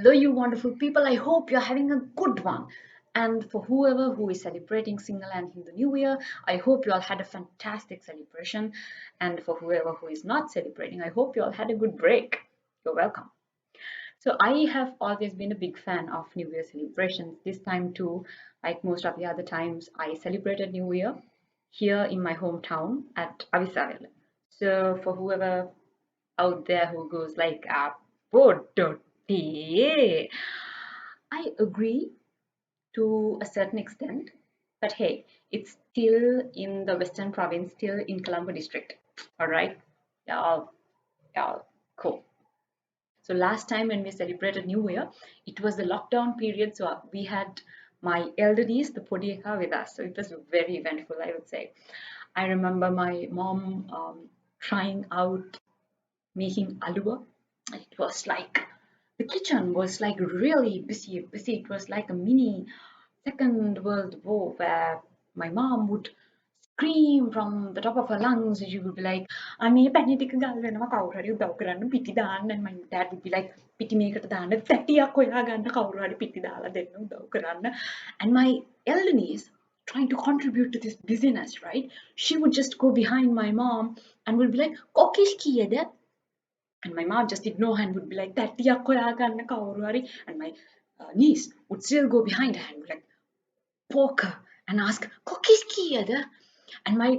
Hello, you wonderful people. I hope you're having a good one. And for whoever who is celebrating Sinhala and Hindu New Year, I hope you all had a fantastic celebration. And for whoever who is not celebrating, I hope you all had a good break. You're welcome. So I have always been a big fan of New Year celebrations. This time too, like most of the other times, I celebrated New Year here in my hometown at Avissawella. So for whoever out there who goes like, "Avurudu," I agree to a certain extent, but hey, it's still in the Western Province, still in Colombo district. All right, yeah, yeah, cool. So last time when we celebrated New Year, it was the lockdown period, so we had my elder niece, the Podieka, with us. So it was very eventful, I would say. I remember my mom trying out making alua. It was like the kitchen was like really busy. It was like a mini Second World War where my mom would scream from the top of her lungs. She would be like, "අනේ පැණි ටික ගල් වෙනවා කවුරු හරි උදව් කරන්න පිටි දාන්න." And my dad would be like, "පිටි මේකට දාන්න තැටියක් හොයා ගන්න කවුරු හරි පිටි දාලා දෙන්න උදව් කරන්න." And my elder niece trying to contribute to this busyness, right? She would just go behind my mom and would be like, "kokis කීයද?" And my mom just ignore her and would be like, "තැටියක් හොයාගන්න කවුරු හරි." And my niece would still go behind her and would like poke her and ask, "kokis කීයද?" And my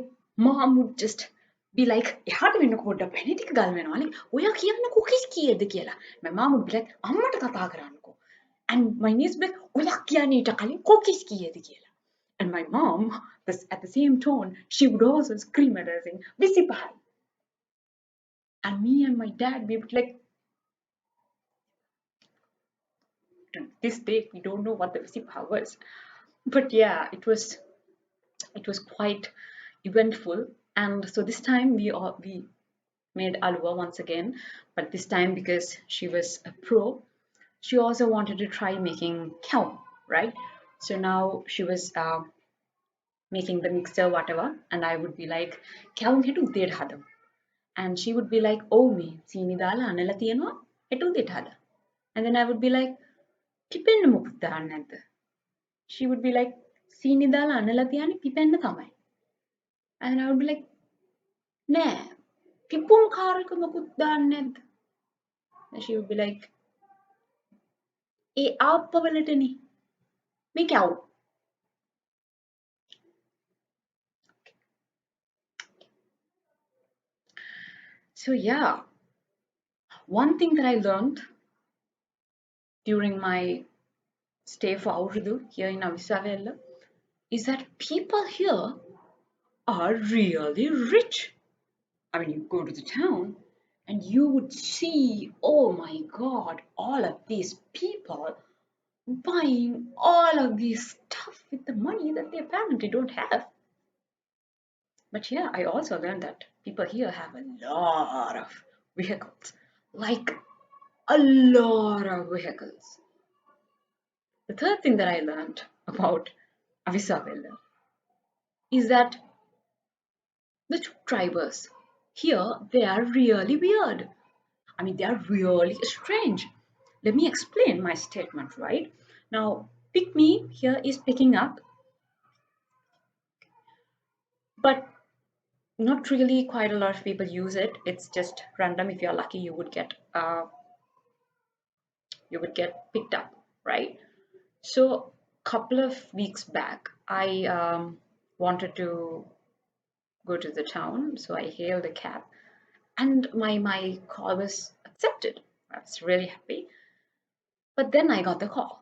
mom would just be like, "එහාට වෙන්නකො පොඩ්ඩක් පැණි ටික ගල් වෙනවා නේ. ඔයා කියන්න කොකිස් කීයද කියලා." My mom would be like, "අම්මට කතා කරන්නකෝ." And my niece would be like, "ඔයා කියන්නේ ඊට කලින් කොකිස් කීයද කියලා." And my mom, at the same tone, she would also scream at her saying, "විසිපහයි." And me and my dad, we would like, to this day we don't know what the Visipa was, but yeah, it was quite eventful. And so this time we made alua once again, but this time because she was a pro, she also wanted to try making cow, right? So now she was making the mixture whatever, and I would be like, "cow hetu දෙට හදමු." And she would be like, "Oh me සීනි දාලා අනලා තියෙනවා hetu දෙට හදා." And then I would be like, "පිපෙන්න මොකද දාන්නේ නැද්ද?" She would be like, "සීනි දාලා අනලා තියන්නේ පිපෙන්න තමයි." And I would be like, "නෑ පිපුම් කාරක මොකුත් දාන්නේ නැද්ද?" And she would be like, "ඒ ආප්පවලටනේ මේක out." So yeah, one thing that I learned during my stay for Avurudu here in Avissawella is that people here are really rich. I mean, you go to the town and you would see, oh my God, all of these people buying all of this stuff with the money that they apparently don't have. But yeah, I also learned that people here have a lot of vehicles, like a lot of vehicles. The third thing that I learned about Avissawella is that the truck drivers here, they are really weird. I mean, they are really strange. Let me explain my statement, right? Now, pick me here is picking up, but not really quite a lot of people use it. It's just random. If you're lucky, you would get picked up, right? So, couple of weeks back, I wanted to go to the town, so I hailed a cab, and my call was accepted. I was really happy. But then I got the call.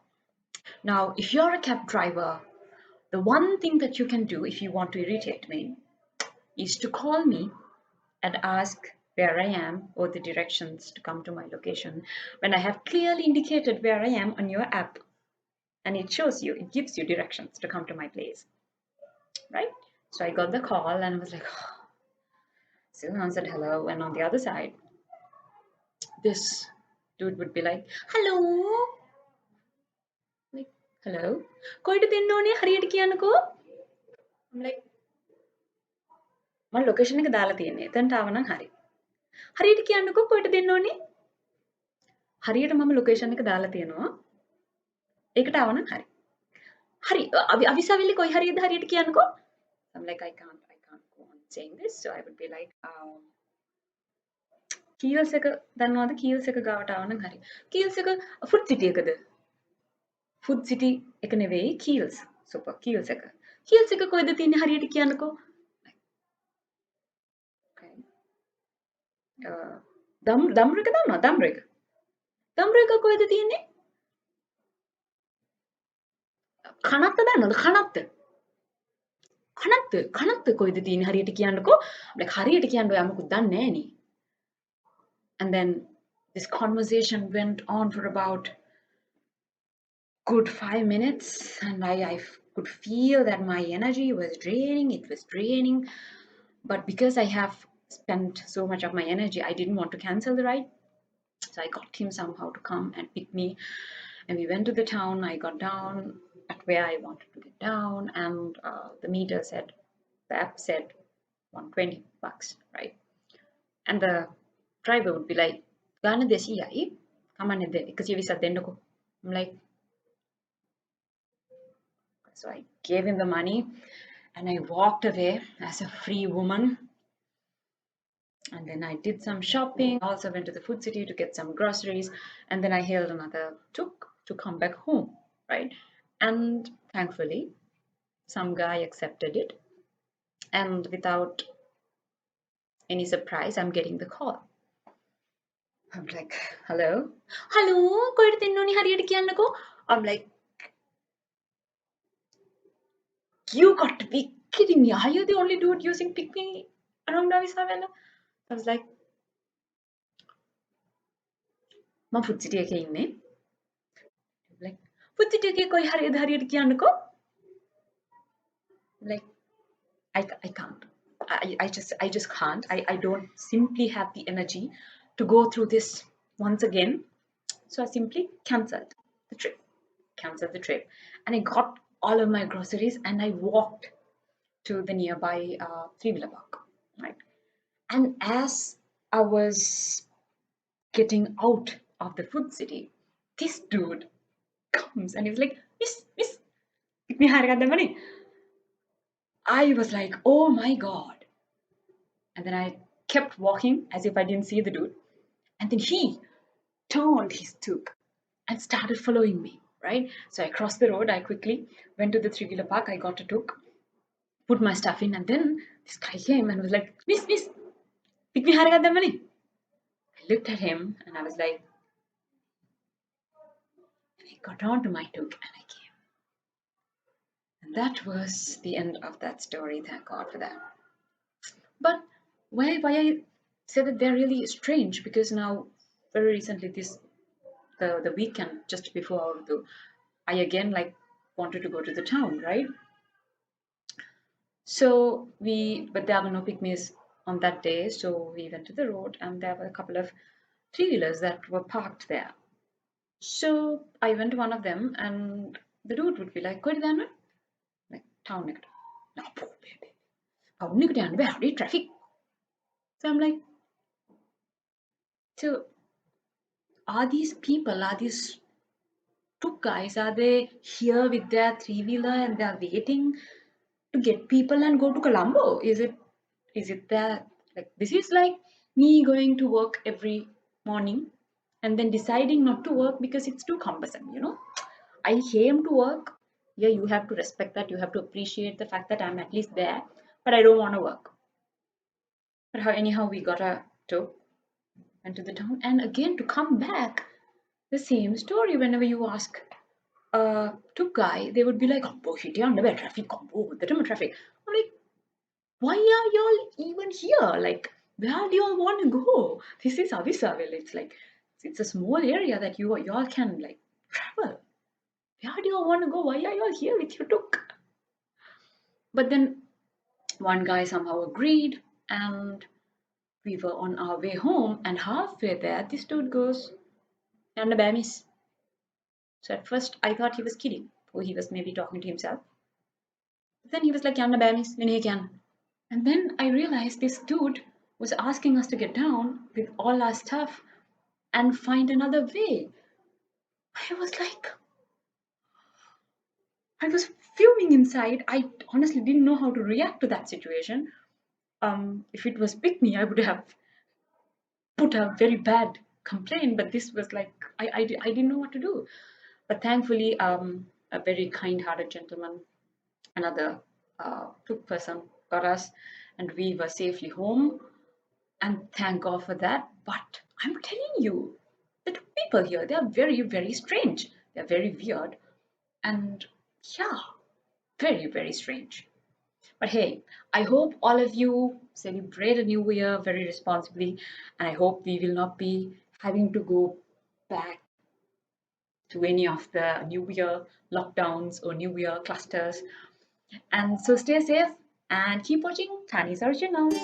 Now, if you're a cab driver, the one thing that you can do if you want to irritate me is to call me and ask where I am or the directions to come to my location when I have clearly indicated where I am on your app, and it shows you, it gives you directions to come to my place, right? So I got the call and I was like, still answered hello, and on the other side, this dude would be like, "Hello." Like, "Hello? කොයිට දෙන්න ඕනේ හරියට කියන්නකෝ." I'm like, මම location එක දාලා තියෙන්නේ. එතනට ආව නම් හරි. "හරියට කියන්නකෝ කොයිට දෙන්න ඕනේ?" හරියට මම ලොකේෂන් එක දාලා තියෙනවා. ඒකට ආවනම් හරි. හරි අවිසාවෙල්ලේ කොයි හරියද හරියට කියන්නකෝ. I'm like I can't go on saying this, so I would be like Keells එක දන්නවද කීල්ස් එක ගාවට ආවනම් හරි. කීල්ස් එක ෆුඩ් සිටි එකද? ෆුඩ් සිටි එක නෙවෙයි කීල්ස්. සුපර් කීල්ස් එක. කීල්ස් එක කොහෙද තියෙන්නේ හරියට කියන්නකෝ. Okay. දම්රු එක දන්නවද? දම්රු එක. දම්රු එක කොහෙද තියෙන්නේ? කනත්ත දන්නවද? කනත්ත. කනත්ත කොහෙද තියෙන්නේ හරියට කියන්නකෝ. like හරියට කියන්න ඔයා මොකුත් දන්නේ නෑනේ. And then this conversation went on for about good 5 minutes, and I could feel that my energy was draining. It was draining, but because I have spent so much of my energy, I didn't want to cancel the ride. So I got him somehow to come and pick me, and we went to the town. I got down at where I wanted to get down, and the meter said, the app said $120, right? And the driver would be like, "Gana desi yai, come on, because you said I'm like, so I gave him the money and I walked away as a free woman. And then I did some shopping. I also went to the food city to get some groceries. And then I hailed another tuk to come back home, right? And thankfully, some guy accepted it. And without any surprise, I'm getting the call. I'm like, hello? Hello? I'm like, you got to be kidding me. Are you the only dude using pick me around Avissawella? I was like, මම food සිටි එකේ ඉන්නේ. like food සිටි එකේ කොයි හරියද හරියට කියන්නකෝ. like I can't. I just can't. I don't simply have the energy to go through this once again. So I simply cancelled the trip. And I got all of my groceries and I walked to the nearby three-wheeler park. Right. And as I was getting out of the food city, this dude comes and he was like, miss, pick me higher than money. I was like, oh my God. And then I kept walking as if I didn't see the dude. And then he turned his tuk and started following me, right? So I crossed the road. I quickly went to the three-wheeler park. I got a tuk, put my stuff in, and then this guy came and was like, miss, pick me higher than money. I looked at him and I was like, I got onto my tuk and I came. And that was the end of that story. Thank God for that. But why I say that they're really strange, because now very recently the weekend just before Avurudu, I again like wanted to go to the town, right? So but there were no pygmies on that day, so we went to the road and there were a couple of three-wheelers that were parked there. So I went to one of them and the dude would be like, "Good then?" Like, town next. No, baby. How do traffic? So I'm like, so are these two guys, are they here with their three-wheeler and they're waiting to get people and go to Colombo? Is it that, like, this is like me going to work every morning and then deciding not to work because it's too cumbersome, you know? I came to work. Yeah, you have to respect that. You have to appreciate the fact that I'm at least there, but I don't want to work. But anyhow, we got a tour, went to the town, and again to come back, the same story. Whenever you ask to guy, they would be like, "Oh shit, yeah, never traffic, the traffic." I'm like, why are y'all even here? Like, where do y'all want to go? This is Avissawella. It's like, it's a small area that y'all can like travel. Where do y'all want to go? Why are y'all here with your tuk? But then one guy somehow agreed, and we were on our way home, and halfway there, this dude goes, "And the bamis." So at first, I thought he was kidding, or he was maybe talking to himself. But then he was like, "Yanna bamis, and then I realized this dude was asking us to get down with all our stuff and find another way. I was like, I was fuming inside. I honestly didn't know how to react to that situation. If it was pick me, I would have put a very bad complaint, but this was like, I didn't know what to do. But thankfully, a very kind-hearted gentleman, another took person, got us, and we were safely home. And thank God for that. But I'm telling you, the people here, they are very, very strange. They're very weird. And yeah, very, very strange. But hey, I hope all of you celebrate a new year very responsibly. And I hope we will not be having to go back to any of the new year lockdowns or new year clusters. And so stay safe and keep watching Tani's Originals.